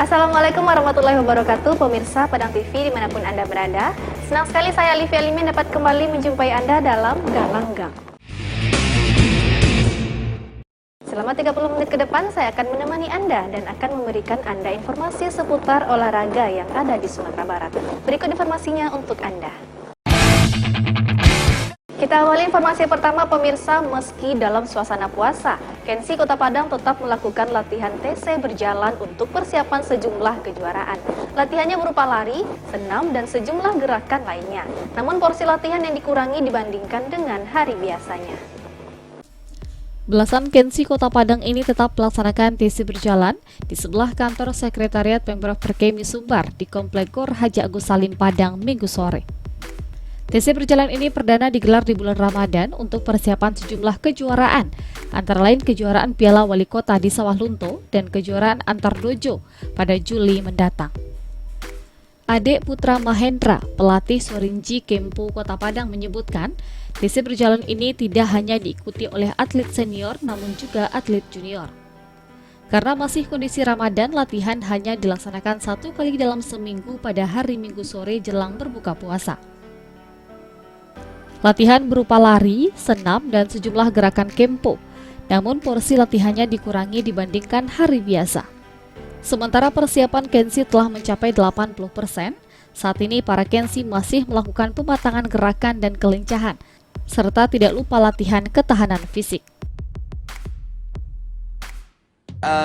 Assalamualaikum warahmatullahi wabarakatuh, pemirsa Padang TV dimanapun Anda berada. Senang sekali saya Livia Limin dapat kembali menjumpai Anda dalam Galang Gang. Selama 30 menit ke depan saya akan menemani Anda dan akan memberikan Anda informasi seputar olahraga yang ada di Sumatera Barat. Berikut informasinya untuk Anda. Kita awali informasi pertama, pemirsa. Meski dalam suasana puasa, Kensi Kota Padang tetap melakukan latihan TC berjalan untuk persiapan sejumlah kejuaraan. Latihannya berupa lari, senam, dan sejumlah gerakan lainnya. Namun porsi latihan yang dikurangi dibandingkan dengan hari biasanya. Belasan Kensi Kota Padang ini tetap melaksanakan TC berjalan di sebelah kantor Sekretariat Pemprov Perkemi Sumbar di Komplek Gor Haji Agus Salim Padang Minggu sore. TC berjalan ini perdana digelar di bulan Ramadan untuk persiapan sejumlah kejuaraan, antara lain kejuaraan Piala Wali Kota di Sawah Lunto dan kejuaraan antar dojo pada Juli mendatang. Ade Putra Mahendra, pelatih Sorinji Kempu Kota Padang menyebutkan, TC berjalan ini tidak hanya diikuti oleh atlet senior namun juga atlet junior. Karena masih kondisi Ramadan, latihan hanya dilaksanakan 1 kali dalam seminggu pada hari Minggu sore jelang berbuka puasa. Latihan berupa lari, senam, dan sejumlah gerakan kempo, namun porsi latihannya dikurangi dibandingkan hari biasa. Sementara persiapan Kensi telah mencapai 80%, saat ini para Kensi masih melakukan pematangan gerakan dan kelincahan, serta tidak lupa latihan ketahanan fisik.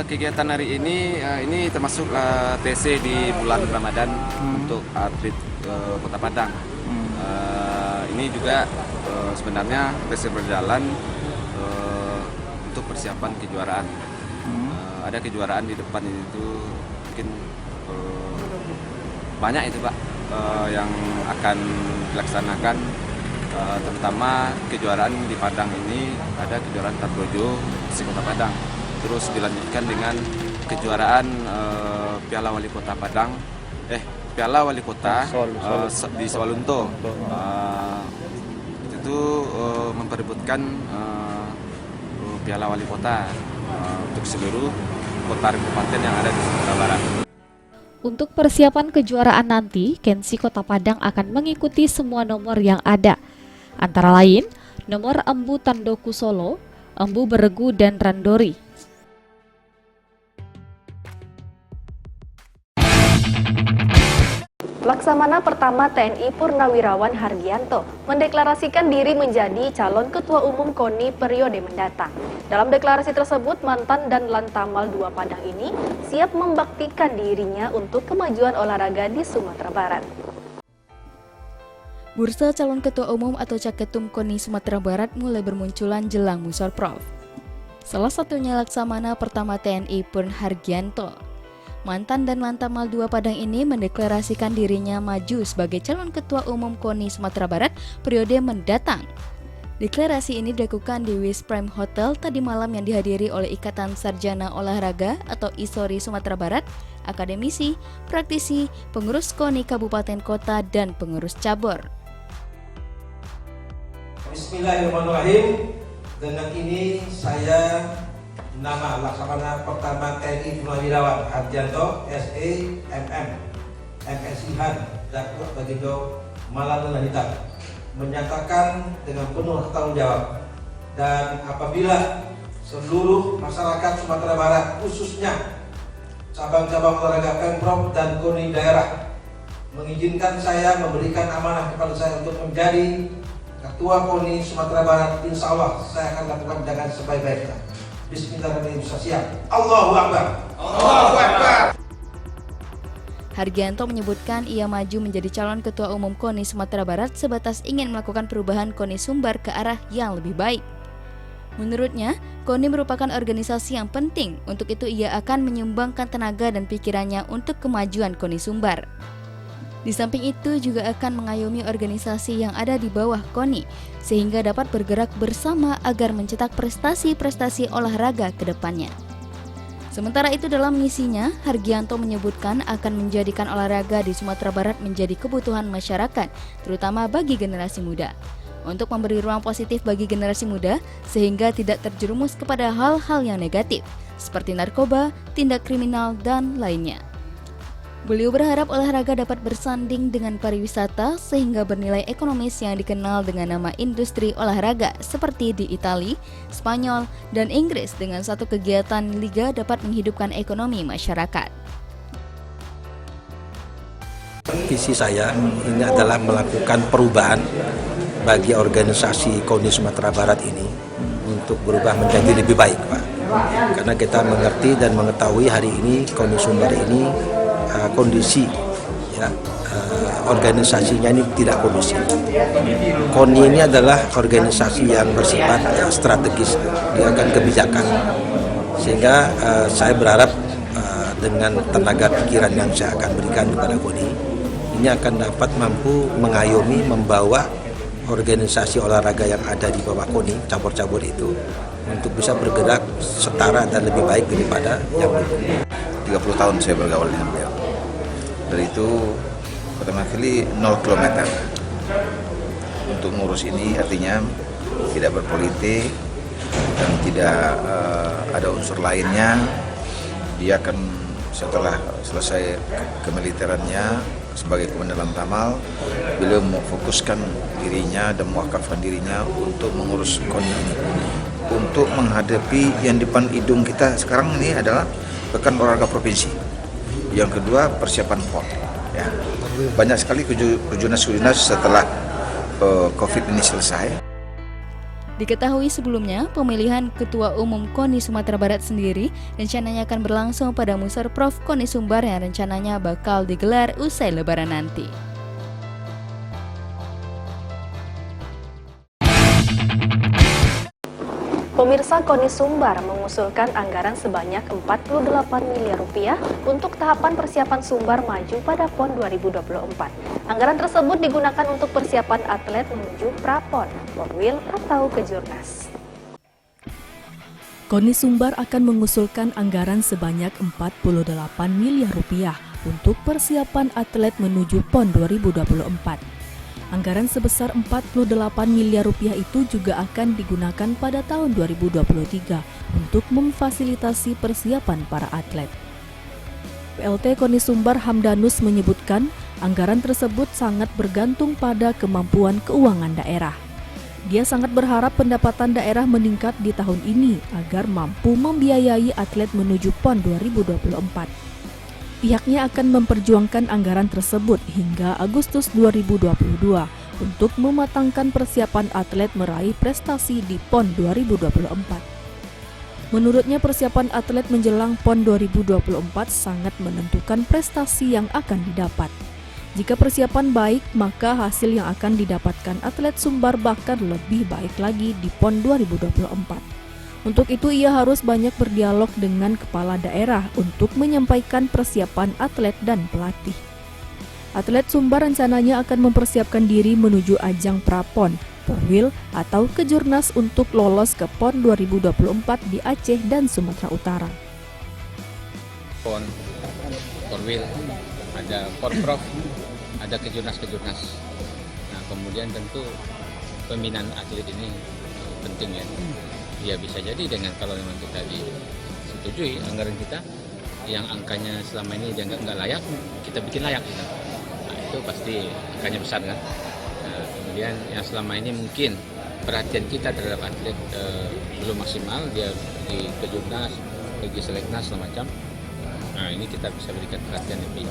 Kegiatan hari ini termasuk TC di bulan Ramadan untuk atlet Kota Padang. Ini juga sebenarnya TC berjalan untuk persiapan kejuaraan. Ada kejuaraan di depan itu mungkin banyak itu Pak yang akan dilaksanakan, terutama kejuaraan di Padang ini ada kejuaraan Tardojo di Kota Padang. Terus dilanjutkan dengan kejuaraan Piala Wali Kota Padang, Piala Wali Kota di Sawah Lunto. Itu memperebutkan Piala Wali Kota untuk seluruh kota kabupaten yang ada di Sumatera Barat. Untuk persiapan kejuaraan nanti, Kensi Kota Padang akan mengikuti semua nomor yang ada, antara lain nomor embu Tandoku Solo, embu Beregu, dan Randori. Laksamana pertama TNI Purnawirawan Hargianto mendeklarasikan diri menjadi calon Ketua Umum KONI periode mendatang. Dalam deklarasi tersebut, mantan dan Lantamal 2 Padang ini siap membaktikan dirinya untuk kemajuan olahraga di Sumatera Barat. Bursa calon Ketua Umum atau Caketum KONI Sumatera Barat mulai bermunculan jelang Musyawarah. Salah satunya Laksamana pertama TNI Purn Hargianto. Mantan dan Lantamal 2 Padang ini mendeklarasikan dirinya maju sebagai calon Ketua Umum KONI Sumatera Barat periode mendatang. Deklarasi ini dilakukan di Wis Prime Hotel tadi malam yang dihadiri oleh Ikatan Sarjana Olahraga atau ISORI Sumatera Barat, akademisi, praktisi, pengurus KONI Kabupaten Kota, dan pengurus cabur. Bismillahirrahmanirrahim. Dengan ini saya nama Laksamana pertama TNI Purnawirawan Hargianto SE MM MSI Han Datuk Bagindo Malang Hitam menyatakan dengan penuh tanggung jawab, dan apabila seluruh masyarakat Sumatera Barat khususnya cabang-cabang olahraga Pemprov dan KONI daerah mengizinkan saya, memberikan amanah kepada saya untuk menjadi Ketua KONI Sumatera Barat, insya Allah saya akan lakukan dengan sebaik-baiknya. Bismillahirrahmanirrahim. Allahu Akbar. Allahu Akbar. Hargianto menyebutkan ia maju menjadi calon Ketua Umum KONI Sumatera Barat sebatas ingin melakukan perubahan KONI Sumbar ke arah yang lebih baik. Menurutnya, KONI merupakan organisasi yang penting, untuk itu ia akan menyumbangkan tenaga dan pikirannya untuk kemajuan KONI Sumbar. Di samping itu juga akan mengayomi organisasi yang ada di bawah KONI, sehingga dapat bergerak bersama agar mencetak prestasi-prestasi olahraga ke depannya. Sementara itu dalam misinya, Hargianto menyebutkan akan menjadikan olahraga di Sumatera Barat menjadi kebutuhan masyarakat, terutama bagi generasi muda. Untuk memberi ruang positif bagi generasi muda, sehingga tidak terjerumus kepada hal-hal yang negatif, seperti narkoba, tindak kriminal, dan lainnya. Beliau berharap olahraga dapat bersanding dengan pariwisata sehingga bernilai ekonomis yang dikenal dengan nama industri olahraga seperti di Italia, Spanyol, dan Inggris dengan satu kegiatan liga dapat menghidupkan ekonomi masyarakat. Visi saya ini adalah melakukan perubahan bagi organisasi KONI Sumatera Barat ini untuk berubah menjadi lebih baik, Pak. Karena kita mengerti dan mengetahui hari ini KONI Sumbar ini kondisi ya, organisasinya ini tidak kondusif. KONI ini adalah organisasi yang bersifat strategis, dia akan kebijakan. Sehingga saya berharap dengan tenaga pikiran yang saya akan berikan kepada KONI, ini akan dapat mampu mengayomi, membawa organisasi olahraga yang ada di bawah KONI, cabur-cabur itu, untuk bisa bergerak setara dan lebih baik daripada yang dulu. 30 tahun saya bergaul dengan beliau. Dari itu pertama kali 0 km untuk ngurus ini, artinya tidak berpolitik dan tidak ada unsur lainnya. Dia akan setelah selesai kemiliterannya sebagai komandan Tamal, beliau memfokuskan dirinya dan mewakafkan dirinya untuk mengurus KONI ini, untuk menghadapi yang depan hidung kita sekarang ini adalah Pekan Olahraga Provinsi. Yang kedua, persiapan PON. Ya. Banyak sekali kejurnas-kejurnas setelah COVID ini selesai. Diketahui sebelumnya, pemilihan Ketua Umum KONI Sumatera Barat sendiri rencananya akan berlangsung pada Musyawarah KONI Sumbar yang rencananya bakal digelar usai Lebaran nanti. Pemirsa, KONI Sumbar mengusulkan anggaran sebanyak 48 miliar rupiah untuk tahapan persiapan Sumbar maju pada PON 2024. Anggaran tersebut digunakan untuk persiapan atlet menuju Prapon, Ponwil atau Kejurnas. KONI Sumbar akan mengusulkan anggaran sebanyak 48 miliar rupiah untuk persiapan atlet menuju PON 2024. Anggaran sebesar 48 miliar rupiah itu juga akan digunakan pada tahun 2023 untuk memfasilitasi persiapan para atlet. PLT KONI Sumbar Hamdanus menyebutkan anggaran tersebut sangat bergantung pada kemampuan keuangan daerah. Dia sangat berharap pendapatan daerah meningkat di tahun ini agar mampu membiayai atlet menuju PON 2024. Pihaknya akan memperjuangkan anggaran tersebut hingga Agustus 2022 untuk mematangkan persiapan atlet meraih prestasi di PON 2024. Menurutnya persiapan atlet menjelang PON 2024 sangat menentukan prestasi yang akan didapat. Jika persiapan baik, maka hasil yang akan didapatkan atlet Sumbar bahkan lebih baik lagi di PON 2024. Untuk itu ia harus banyak berdialog dengan kepala daerah untuk menyampaikan persiapan atlet dan pelatih. Atlet Sumbar rencananya akan mempersiapkan diri menuju ajang Prapon, Ponwil atau Kejurnas untuk lolos ke PON 2024 di Aceh dan Sumatera Utara. PON, Ponwil, ada Porprov, ada Kejurnas. Nah, kemudian tentu pembinaan atlet ini penting ya. Ya bisa jadi dengan kalau memang kita disetujui anggaran kita yang angkanya selama ini dianggap nggak layak, kita bikin layak gitu. Nah, itu pasti angkanya besar kan. Nah, kemudian yang selama ini mungkin perhatian kita terhadap atlet belum maksimal, dia di Kejurnas, pergi Seleknas segala macam. Nah ini kita bisa berikan perhatian lebih.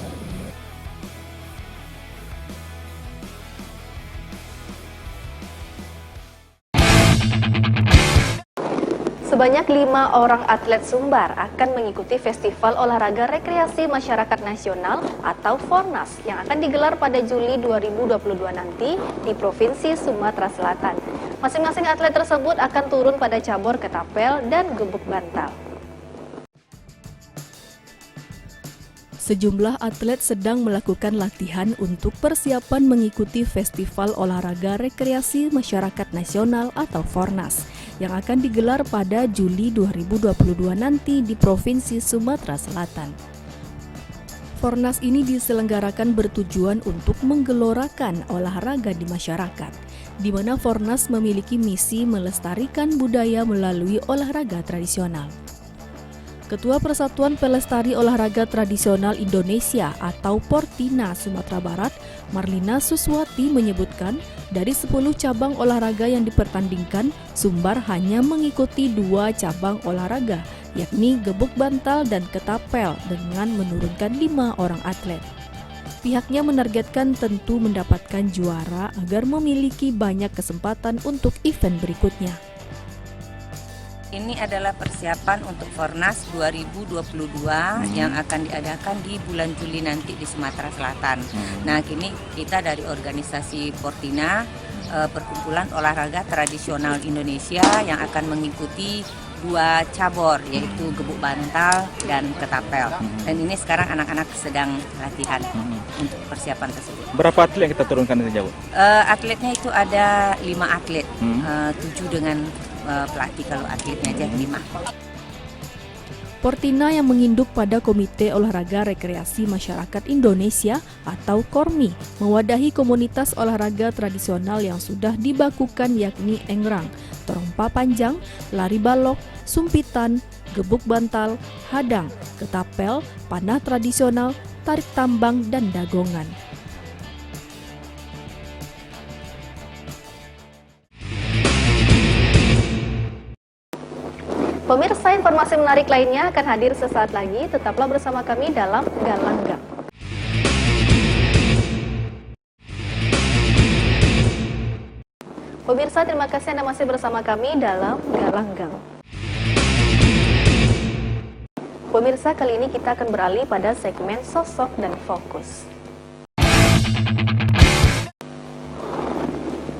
Sebanyak 5 orang atlet Sumbar akan mengikuti Festival Olahraga Rekreasi Masyarakat Nasional atau Fornas yang akan digelar pada Juli 2022 nanti di Provinsi Sumatera Selatan. Masing-masing atlet tersebut akan turun pada cabur ketapel dan gebuk bantal. Sejumlah atlet sedang melakukan latihan untuk persiapan mengikuti Festival Olahraga Rekreasi Masyarakat Nasional atau Fornas yang akan digelar pada Juli 2022 nanti di Provinsi Sumatera Selatan. Fornas ini diselenggarakan bertujuan untuk menggelorakan olahraga di masyarakat, di mana Fornas memiliki misi melestarikan budaya melalui olahraga tradisional. Ketua Persatuan Pelestari Olahraga Tradisional Indonesia atau Portina Sumatera Barat, Marlina Suswati menyebutkan dari 10 cabang olahraga yang dipertandingkan, Sumbar hanya mengikuti 2 cabang olahraga, yakni gebuk bantal dan ketapel dengan menurunkan 5 orang atlet. Pihaknya menargetkan tentu mendapatkan juara agar memiliki banyak kesempatan untuk event berikutnya. Ini adalah persiapan untuk Fornas 2022 yang akan diadakan di bulan Juli nanti di Sumatera Selatan. Nah, kini kita dari organisasi Portina, Perkumpulan Olahraga Tradisional Indonesia yang akan mengikuti 2 cabur, yaitu gebuk bantal dan ketapel. Dan ini sekarang anak-anak sedang latihan untuk persiapan tersebut. Berapa atlet yang kita turunkan dari jauh? Atletnya itu ada 5 atlet, 7 dengan pelatih, kalau atletnya aja 5. Portina yang menginduk pada Komite Olahraga Rekreasi Masyarakat Indonesia atau KORMI mewadahi komunitas olahraga tradisional yang sudah dibakukan yakni engrang, terompa panjang, lari balok, sumpitan, gebuk bantal, hadang, ketapel, panah tradisional, tarik tambang, dan dagongan. Pemirsa, informasi menarik lainnya akan hadir sesaat lagi. Tetaplah bersama kami dalam Galanggang. Pemirsa, terima kasih Anda masih bersama kami dalam Galanggang. Pemirsa, kali ini kita akan beralih pada segmen Sosok dan Fokus.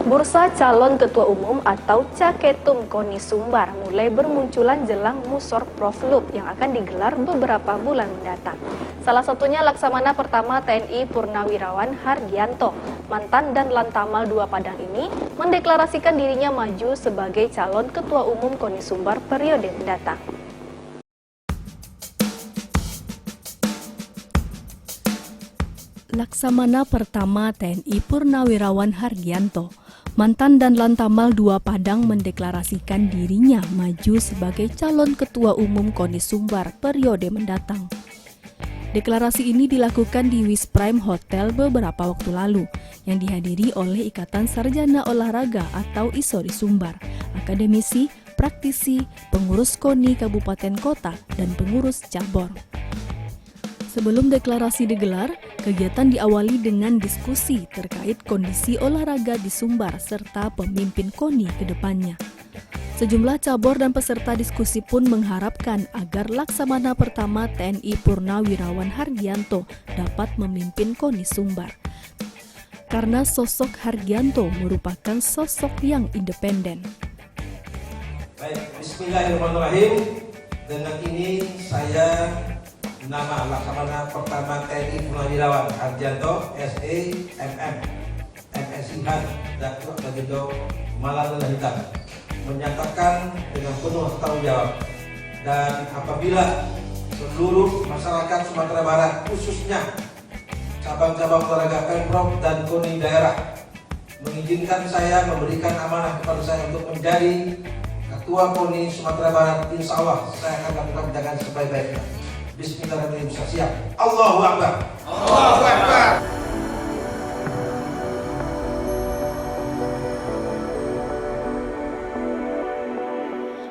Bursa calon ketua umum atau Caketum KONI Sumbar mulai bermunculan jelang Musor Proflub yang akan digelar beberapa bulan mendatang. Salah satunya Laksamana Pertama TNI Purnawirawan Hargianto, mantan dan Lantamal 2 Padang ini mendeklarasikan dirinya maju sebagai calon ketua umum KONI Sumbar periode mendatang. Laksamana Pertama TNI Purnawirawan Hargianto, mantan dan Lantamal 2 Padang mendeklarasikan dirinya maju sebagai calon ketua umum KONI Sumbar periode mendatang. Deklarasi ini dilakukan di Wisprime Hotel beberapa waktu lalu, yang dihadiri oleh Ikatan Sarjana Olahraga atau ISORI Sumbar, akademisi, praktisi, pengurus KONI Kabupaten Kota, dan pengurus cabur. Sebelum deklarasi digelar, kegiatan diawali dengan diskusi terkait kondisi olahraga di Sumbar serta pemimpin KONI ke depannya. Sejumlah cabur dan peserta diskusi pun mengharapkan agar Laksamana Pertama TNI Purnawirawan Hargianto dapat memimpin KONI Sumbar. Karena sosok Hargianto merupakan sosok yang independen. Baik, bismillahirrahmanirrahim. Dengan ini saya nama Laksamana Pertama TNI Purnawirawan Hargianto, SE, MM, MSI Han, Datuk Bagindo Malang dan Hitam, menyatakan dengan penuh tanggung jawab dan apabila seluruh masyarakat Sumatera Barat, khususnya cabang-cabang olahraga Pemprov dan KONI daerah mengizinkan saya, memberikan amanah kepada saya untuk menjadi Ketua KONI Sumatera Barat, insya Allah saya akan lakukan dengan sebaik-baiknya. Bismillahirrahmanirrahim. Siap. Allahu Akbar. Allahu Akbar.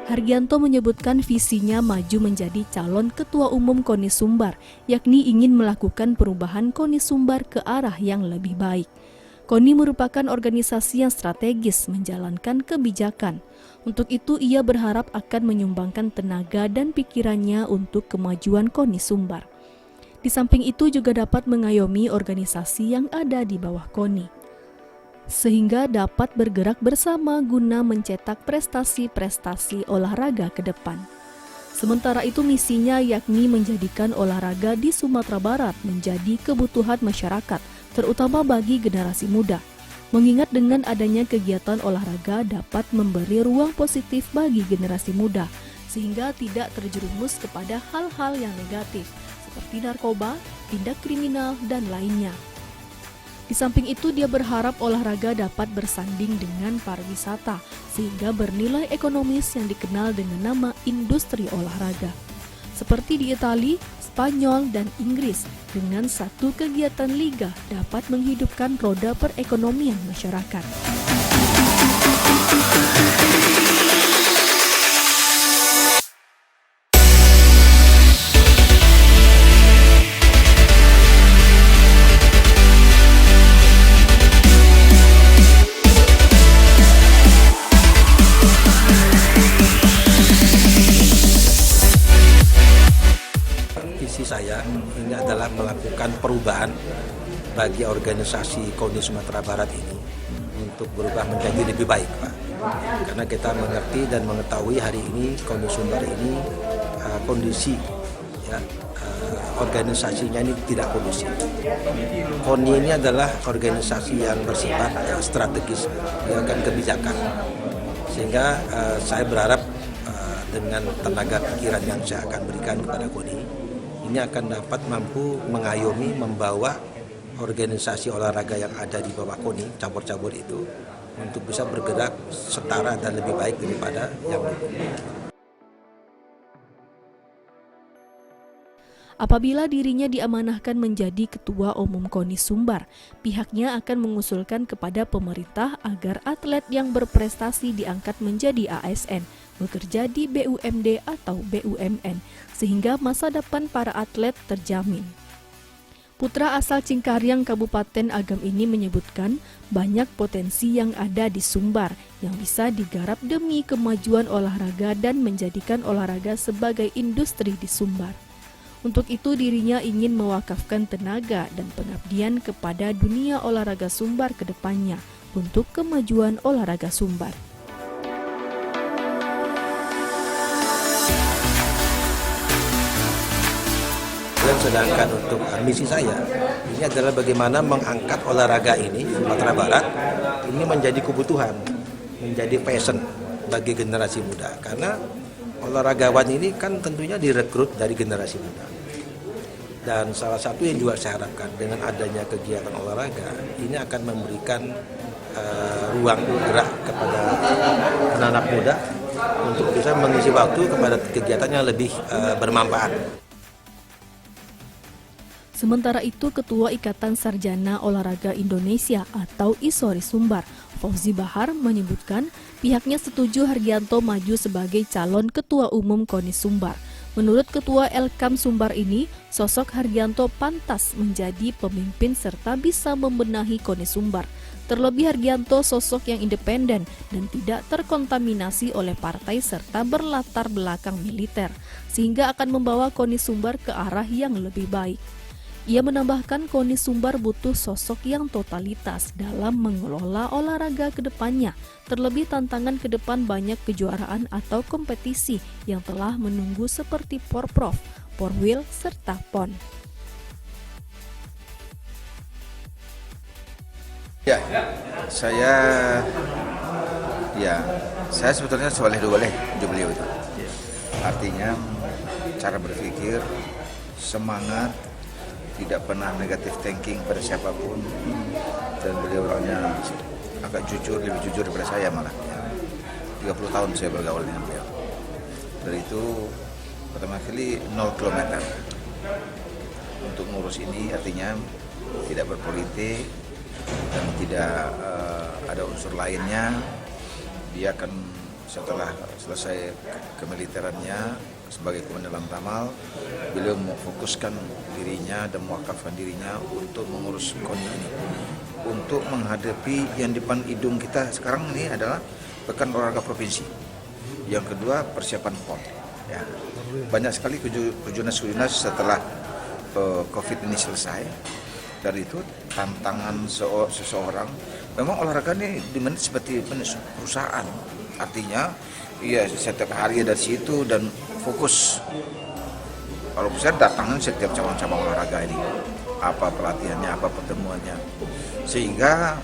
Hargianto menyebutkan visinya maju menjadi calon ketua umum KONI Sumbar, yakni ingin melakukan perubahan KONI Sumbar ke arah yang lebih baik. KONI merupakan organisasi yang strategis menjalankan kebijakan. Untuk itu ia berharap akan menyumbangkan tenaga dan pikirannya untuk kemajuan KONI Sumbar. Di samping itu juga dapat mengayomi organisasi yang ada di bawah KONI, sehingga dapat bergerak bersama guna mencetak prestasi-prestasi olahraga ke depan. Sementara itu misinya yakni menjadikan olahraga di Sumatera Barat menjadi kebutuhan masyarakat, terutama bagi generasi muda. Mengingat dengan adanya kegiatan olahraga dapat memberi ruang positif bagi generasi muda, sehingga tidak terjerumus kepada hal-hal yang negatif, seperti narkoba, tindak kriminal, dan lainnya. Di samping itu, dia berharap olahraga dapat bersanding dengan pariwisata, sehingga bernilai ekonomis yang dikenal dengan nama industri olahraga. seperti di Italia, Spanyol, dan Inggris. Dengan satu kegiatan liga dapat menghidupkan roda perekonomian masyarakat. Visi saya ini adalah melakukan perubahan bagi organisasi KONI Sumatera Barat ini untuk berubah menjadi lebih baik, Pak. Karena kita mengerti dan mengetahui hari ini KONI Sumbar ini kondisi ya, organisasinya ini tidak kondusif. KONI ini adalah organisasi yang bersifat strategis, dengan kebijakan. Sehingga saya berharap dengan tenaga pikiran yang saya akan berikan kepada KONI, ini akan dapat mampu mengayomi, membawa organisasi olahraga yang ada di bawah KONI, cabur-cabur itu, untuk bisa bergerak setara dan lebih baik daripada yang dulu. Apabila dirinya diamanahkan menjadi Ketua Umum KONI Sumbar, pihaknya akan mengusulkan kepada pemerintah agar atlet yang berprestasi diangkat menjadi ASN, bekerja di BUMD atau BUMN, sehingga masa depan para atlet terjamin. Putra asal Cingkariang Kabupaten Agam ini menyebutkan banyak potensi yang ada di Sumbar yang bisa digarap demi kemajuan olahraga dan menjadikan olahraga sebagai industri di Sumbar. Untuk itu dirinya ingin mewakafkan tenaga dan pengabdian kepada dunia olahraga Sumbar ke depannya untuk kemajuan olahraga Sumbar. Dan sedangkan untuk misi saya, ini adalah bagaimana mengangkat olahraga ini, Sumatera Barat, ini menjadi kebutuhan, menjadi passion bagi generasi muda. Karena olahragawan ini kan tentunya direkrut dari generasi muda. Dan salah satu yang juga saya harapkan dengan adanya kegiatan olahraga, ini akan memberikan ruang gerak kepada anak-anak muda untuk bisa mengisi waktu kepada kegiatan yang lebih bermanfaat. Sementara itu, Ketua Ikatan Sarjana Olahraga Indonesia atau ISORI Sumbar, Fauzi Bahar, menyebutkan pihaknya setuju Hargianto maju sebagai calon Ketua Umum KONI Sumbar. Menurut Ketua Elkam Sumbar ini, sosok Hargianto pantas menjadi pemimpin serta bisa membenahi KONI Sumbar. Terlebih Hargianto sosok yang independen dan tidak terkontaminasi oleh partai serta berlatar belakang militer, sehingga akan membawa KONI Sumbar ke arah yang lebih baik. Ia menambahkan KONI Sumbar butuh sosok yang totalitas dalam mengelola olahraga ke depannya. Terlebih tantangan ke depan banyak kejuaraan atau kompetisi yang telah menunggu seperti Porprov, Porwil, serta PON. Saya sebetulnya boleh beliau itu. Artinya cara berpikir, semangat, tidak pernah negatif thinking pada siapapun, dan beliau orangnya agak jujur, lebih jujur daripada saya malah. 30 tahun saya bergaul dengan beliau. Dari itu pertama kali 0 kilometer untuk ngurus ini, artinya tidak berpolitik dan tidak ada unsur lainnya. Dia akan setelah selesai kemiliterannya sebagai komandan Lantamal, beliau memfokuskan dirinya dan mewakafkan dirinya untuk mengurus KONI ini, untuk menghadapi yang depan hidung kita sekarang ini adalah Pekan Olahraga Provinsi. Yang kedua, persiapan PON. Ya. Banyak sekali kejunas setelah COVID ini selesai. Dari itu tantangan seseorang, memang olahraga ini dimanage seperti perusahaan, artinya iya setiap hari ada situ dan fokus. Kalau bisa datangin setiap cabang-cabang olahraga ini, apa pelatihannya, apa pertemuannya, sehingga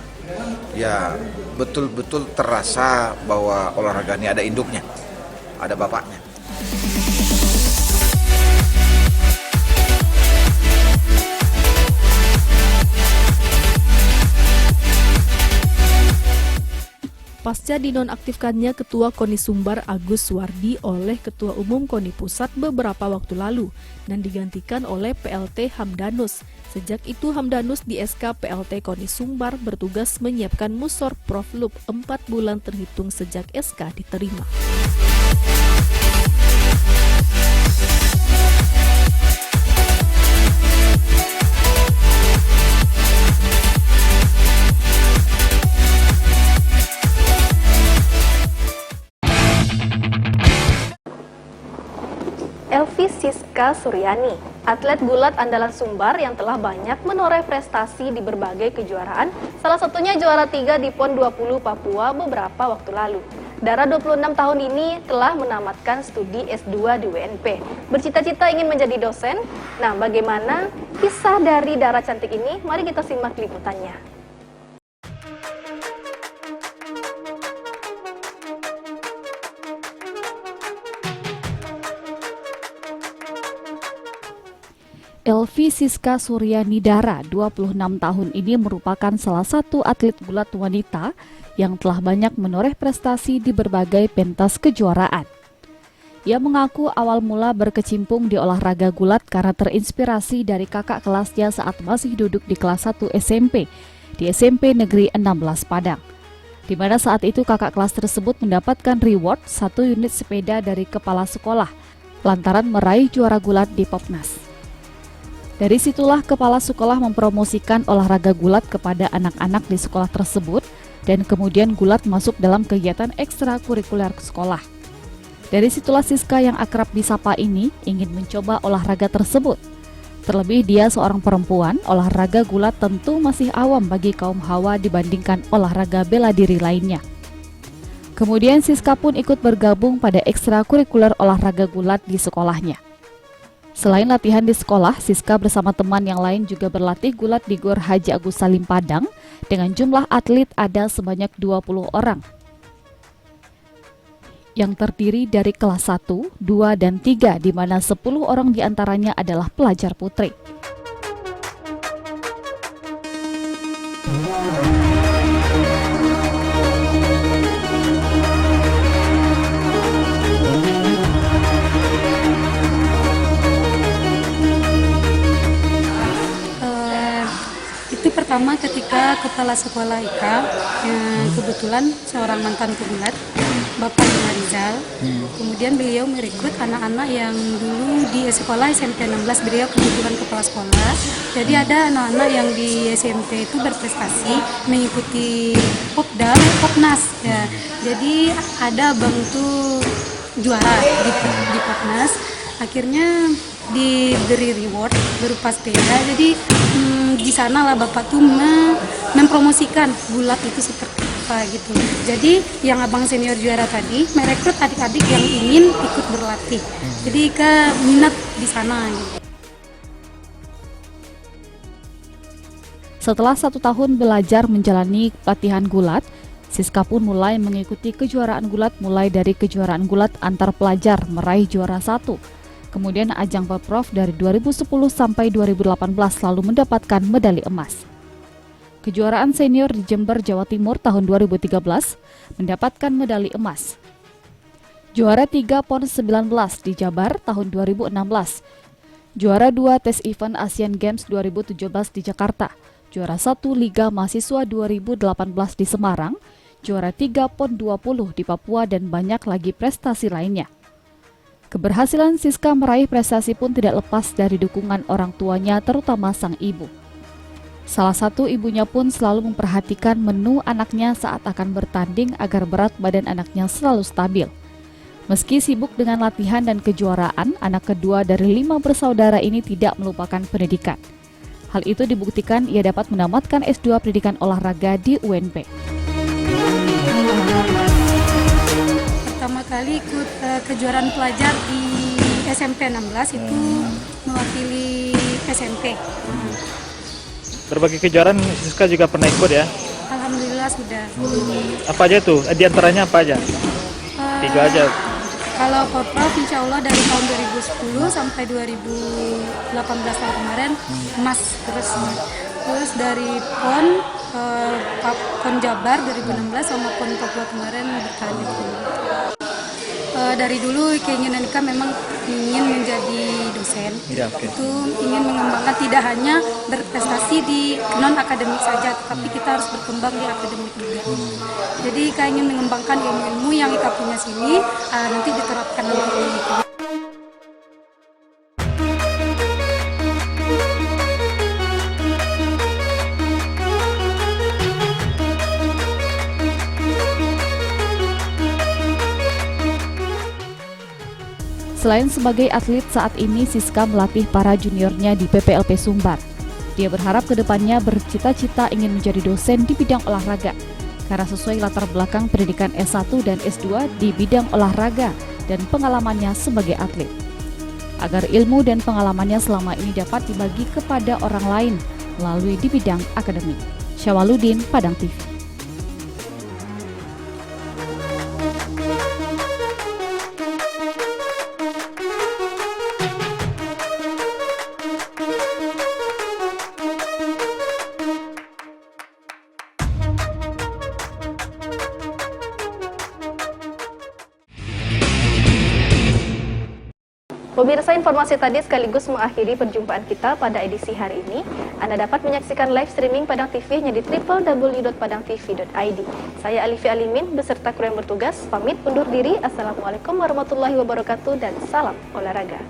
ya betul-betul terasa bahwa olahraga ini ada induknya, ada bapaknya. pasca dinonaktifkannya Ketua KONI Sumbar Agus Suwardi oleh Ketua Umum KONI Pusat beberapa waktu lalu dan digantikan oleh PLT Hamdanus. Sejak itu Hamdanus di SK PLT KONI Sumbar bertugas menyiapkan Musor Proflub 4 bulan terhitung sejak SK diterima. Elvi Siska Suryani, atlet gulat andalan Sumbar yang telah banyak menoreh prestasi di berbagai kejuaraan, salah satunya juara 3 di PON 20 Papua beberapa waktu lalu. Dara 26 tahun ini telah menamatkan studi S2 di WNP. Bercita-cita ingin menjadi dosen. Nah, bagaimana kisah dari Dara cantik ini? Mari kita simak liputannya. Elvi Siska Suryani Dara, 26 tahun ini merupakan salah satu atlet gulat wanita yang telah banyak menoreh prestasi di berbagai pentas kejuaraan. Ia mengaku awal mula berkecimpung di olahraga gulat karena terinspirasi dari kakak kelasnya saat masih duduk di kelas 1 SMP di SMP Negeri 16 Padang. Di mana saat itu kakak kelas tersebut mendapatkan reward 1 unit sepeda dari kepala sekolah lantaran meraih juara gulat di Popnas. Dari situlah kepala sekolah mempromosikan olahraga gulat kepada anak-anak di sekolah tersebut dan kemudian gulat masuk dalam kegiatan ekstrakurikuler sekolah. Dari situlah Siska yang akrab disapa ini ingin mencoba olahraga tersebut. Terlebih dia seorang perempuan, olahraga gulat tentu masih awam bagi kaum hawa dibandingkan olahraga bela diri lainnya. Kemudian Siska pun ikut bergabung pada ekstrakurikuler olahraga gulat di sekolahnya. Selain latihan di sekolah, Siska bersama teman yang lain juga berlatih gulat di Gor Haji Agus Salim Padang dengan jumlah atlet ada sebanyak 20 orang yang terdiri dari kelas 1, 2, dan 3 di mana 10 orang diantaranya adalah pelajar putri. Pertama ketika kepala sekolah IK yang kebetulan seorang mantan pegulat, Bapak Lima Rizal, kemudian beliau merekrut anak-anak yang dulu di sekolah SMP 16, beliau kebetulan kepala sekolah. Jadi ada anak-anak yang di SMP itu berprestasi mengikuti Popda, Popnas ya. Jadi ada abang itu juara di Popnas, akhirnya diberi reward berupa sepeda. Jadi di sana lah Bapak tuh mempromosikan gulat itu seperti apa gitu. Jadi yang abang senior juara tadi merekrut adik-adik yang ingin ikut berlatih. Jadi ke minat di sana gitu. Setelah 1 tahun belajar menjalani latihan gulat, Siska pun mulai mengikuti kejuaraan gulat mulai dari kejuaraan gulat antar pelajar meraih juara 1. Kemudian ajang Poprov dari 2010 sampai 2018 lalu mendapatkan medali emas. Kejuaraan senior di Jember, Jawa Timur tahun 2013 mendapatkan medali emas. Juara 3 PON 19 di Jabar tahun 2016. Juara 2 tes event Asian Games 2017 di Jakarta. Juara 1 Liga Mahasiswa 2018 di Semarang. Juara 3 PON 20 di Papua dan banyak lagi prestasi lainnya. Keberhasilan Siska meraih prestasi pun tidak lepas dari dukungan orang tuanya, terutama sang ibu. Salah satu ibunya pun selalu memperhatikan menu anaknya saat akan bertanding agar berat badan anaknya selalu stabil. Meski sibuk dengan latihan dan kejuaraan, anak kedua dari 5 bersaudara ini tidak melupakan pendidikan. Hal itu dibuktikan ia dapat menamatkan S2 pendidikan olahraga di UNP. Pertama kali ikut kejuaraan pelajar di SMP 16 itu mewakili SMP. Berbagai kejuaraan Siska juga pernah ikut ya? Alhamdulillah sudah. Apa aja tuh? Di antaranya apa aja? 3 aja. Kalau Poprov insya Allah dari tahun 2010 sampai 2018 tahun kemarin emas terus. terus dari PON Jabar 2016 sama PON Papua kemarin bertanya. Dari dulu keinginan Ika memang ingin menjadi dosen. Itu ingin mengembangkan tidak hanya berprestasi di non akademik saja, tapi kita harus berkembang di akademik juga. Jadi Ika ingin mengembangkan ilmu-ilmu yang Ika punya sini nanti diterapkan di itu. Selain sebagai atlet, saat ini Siska melatih para juniornya di PPLP Sumbar. Dia berharap kedepannya bercita-cita ingin menjadi dosen di bidang olahraga, karena sesuai latar belakang pendidikan S1 dan S2 di bidang olahraga dan pengalamannya sebagai atlet. Agar ilmu dan pengalamannya selama ini dapat dibagi kepada orang lain melalui di bidang akademik. Syawaludin, Padang TV. Pemirsa, informasi tadi sekaligus mengakhiri perjumpaan kita pada edisi hari ini. Anda dapat menyaksikan live streaming Padang TV hanya di www.padangtv.id. Saya Alifi Alimin beserta kru yang bertugas pamit undur diri. Assalamualaikum warahmatullahi wabarakatuh dan salam olahraga.